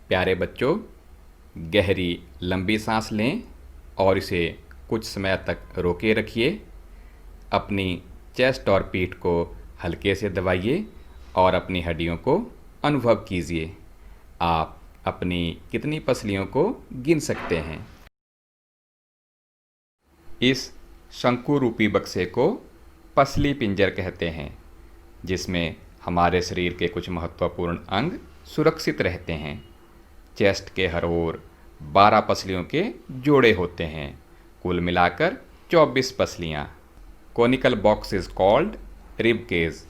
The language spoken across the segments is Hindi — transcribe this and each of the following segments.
प्यारे बच्चों, गहरी लंबी सांस लें और इसे कुछ समय तक रोके रखिए। अपनी चेस्ट और पीठ को हल्के से दबाइए और अपनी हड्डियों को अनुभव कीजिए। आप अपनी कितनी पसलियों को गिन सकते हैं। इस शंकु रूपी बक्से को पसली पिंजर कहते हैं, जिसमें हमारे शरीर के कुछ महत्वपूर्ण अंग सुरक्षित रहते हैं। चेस्ट के हर ओर 12 पसलियों के जोड़े होते हैं, कुल मिलाकर 24 पसलियाँ। Conical box is called rib cage.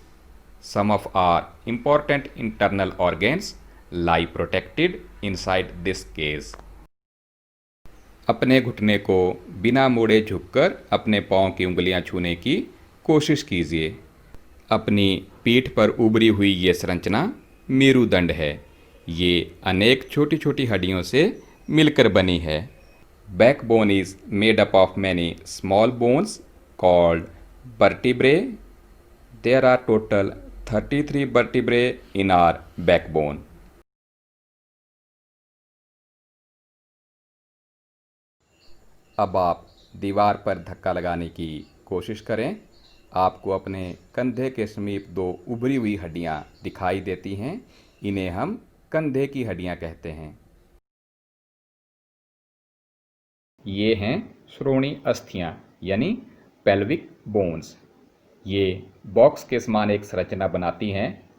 Some of our important internal organs lie protected inside this cage. अपने घुटने को बिना मोड़े झुककर अपने पाँव की उंगलियां छूने की कोशिश कीजिए। अपनी पीठ पर उभरी हुई ये संरचना मेरुदंड है। ये अनेक छोटी छोटी हड्डियों से मिलकर बनी है। Backbone is made up of many small bones called vertebrae. There are total 33 vertebrae in our backbone. अब आप दीवार पर धक्का लगाने की कोशिश करें। आपको अपने कंधे के समीप 2 उभरी हुई हड्डियां दिखाई देती हैं। इन्हें हम कंधे की हड्डियां कहते हैं। ये हैं श्रोणि अस्थियां यानी पेल्विक बोन्स। ये बॉक्स के समान एक संरचना बनाती हैं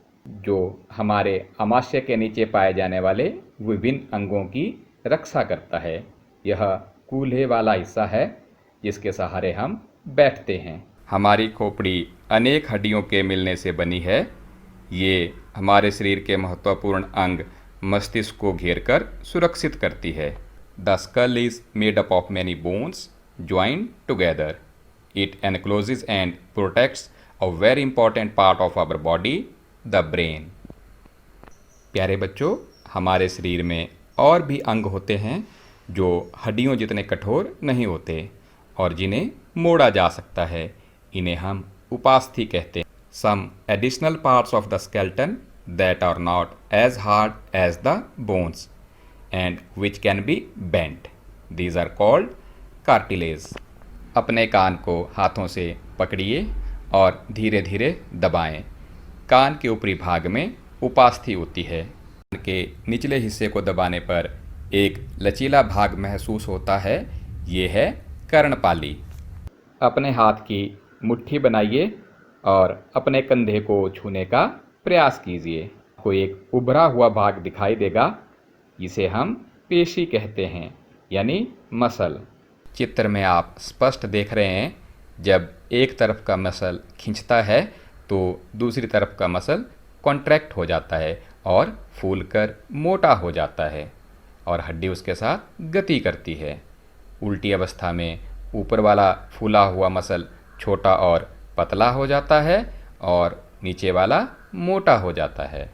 जो हमारे आमाशय के नीचे पाए जाने वाले विभिन्न अंगों की रक्षा करता है। यह कूल्हे वाला हिस्सा है जिसके सहारे हम बैठते हैं। हमारी खोपड़ी अनेक हड्डियों के मिलने से बनी है। ये हमारे शरीर के महत्वपूर्ण अंग मस्तिष्क को घेरकर सुरक्षित करती है। The skull is made up of many bones joined together. It encloses and protects a very important part of our body, the brain. प्यारे बच्चों, हमारे शरीर में और भी अंग होते हैं जो हड्डियों जितने कठोर नहीं होते और जिन्हें मोड़ा जा सकता है। इन्हें हम उपास्थि कहते हैं। Some additional parts of the skeleton that are not as hard as the bones and which can be bent. These are called cartilage. अपने कान को हाथों से पकड़िए और धीरे धीरे दबाएं। कान के ऊपरी भाग में उपास्थि होती है। कान के निचले हिस्से को दबाने पर एक लचीला भाग महसूस होता है। ये है कर्णपाली। अपने हाथ की मुट्ठी बनाइए और अपने कंधे को छूने का प्रयास कीजिए। आपको एक उभरा हुआ भाग दिखाई देगा, जिसे हम पेशी कहते हैं यानी मसल। चित्र में आप स्पष्ट देख रहे हैं, जब एक तरफ का मसल खींचता है तो दूसरी तरफ का मसल कॉन्ट्रैक्ट हो जाता है और फूलकर मोटा हो जाता है और हड्डी उसके साथ गति करती है। उल्टी अवस्था में ऊपर वाला फूला हुआ मसल छोटा और पतला हो जाता है और नीचे वाला मोटा हो जाता है।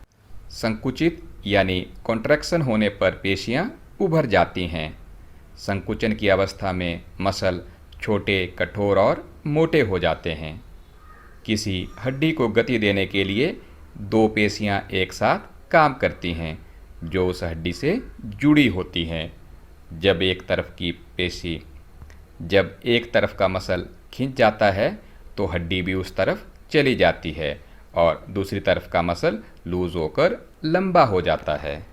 संकुचित यानी कॉन्ट्रैक्शन होने पर पेशियां उभर जाती हैं। संकुचन की अवस्था में मसल छोटे, कठोर और मोटे हो जाते हैं। किसी हड्डी को गति देने के लिए 2 पेशियां एक साथ काम करती हैं जो उस हड्डी से जुड़ी होती हैं। जब एक तरफ का मसल खींच जाता है तो हड्डी भी उस तरफ चली जाती है और दूसरी तरफ का मसल लूज होकर लंबा हो जाता है।